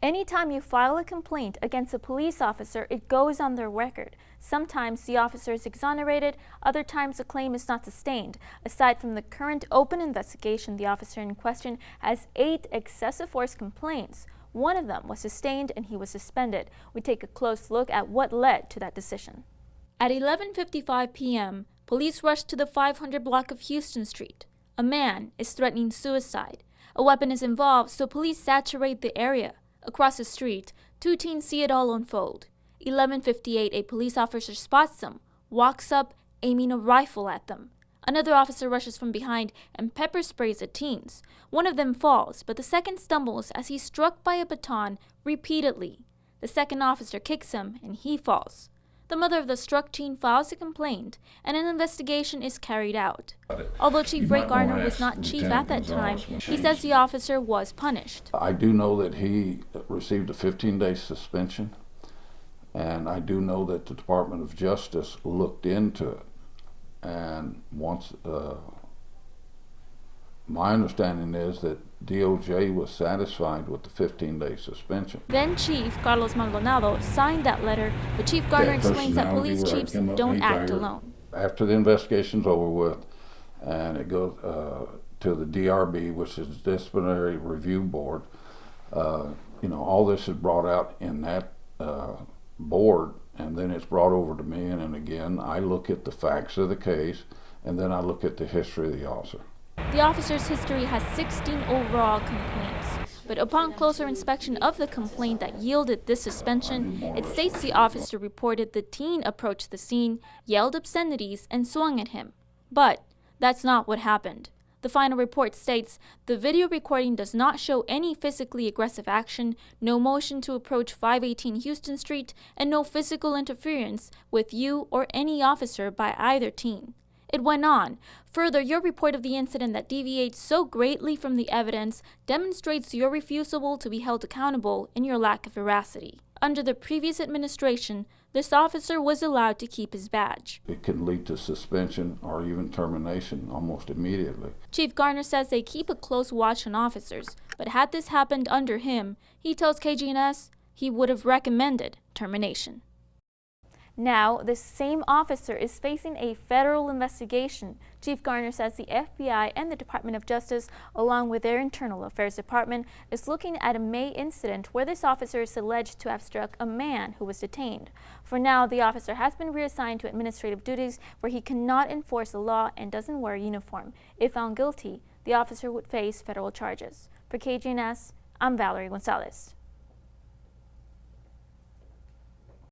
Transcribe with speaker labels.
Speaker 1: Anytime you file a complaint against a police officer, it goes on their record. Sometimes the officer is exonerated, other times the claim is not sustained. Aside from the current open investigation, the officer in question has 8 excessive force complaints. One of them was sustained and he was suspended. We take a close look at what led to that decision. At 11:55 p.m., police rushed to the 500 block of Houston Street. A man is threatening suicide. A weapon is involved, so police saturate the area. Across the street, 2 teens see it all unfold. 11:58, a police officer spots them, walks up, aiming a rifle at them. Another officer rushes from behind and pepper sprays the teens. One of them falls, but the second stumbles as he's struck by a baton repeatedly. The second officer kicks him and he falls. The mother of the struck teen files a complaint, and an investigation is carried out. Although Chief Ray Garner was not chief at that time, he says the officer was punished.
Speaker 2: I do know that he received a 15-day suspension, and I do know that the Department of Justice looked into it. And once, my understanding is that DOJ was satisfied with the 15-day suspension.
Speaker 1: Then Chief Carlos Maldonado signed that letter, but Chief Garner explains that police chiefs don't act alone.
Speaker 2: After the investigation's over with, and it goes to the DRB, which is the Disciplinary Review Board, all this is brought out in that board, and then it's brought over to me, and then again, I look at the facts of the case, and then I look at the history of the officer.
Speaker 1: The officer's history has 16 overall complaints, but upon closer inspection of the complaint that yielded this suspension, it states the officer reported the teen approached the scene, yelled obscenities, and swung at him. But that's not what happened. The final report states the video recording does not show any physically aggressive action, no motion to approach 518 Houston Street, and no physical interference with you or any officer by either teen. It went on. Further, your report of the incident that deviates so greatly from the evidence demonstrates your refusal to be held accountable and your lack of veracity. Under the previous administration, this officer was allowed to keep his badge.
Speaker 2: It can lead to suspension or even termination almost immediately.
Speaker 1: Chief Garner says they keep a close watch on officers, but had this happened under him, he tells KGNS he would have recommended termination. Now, this same officer is facing a federal investigation. Chief Garner says the FBI and the Department of Justice, along with their Internal Affairs Department, is looking at a May incident where this officer is alleged to have struck a man who was detained. For now, the officer has been reassigned to administrative duties where he cannot enforce the law and doesn't wear a uniform. If found guilty, the officer would face federal charges. For KGNS, I'm Valerie Gonzalez.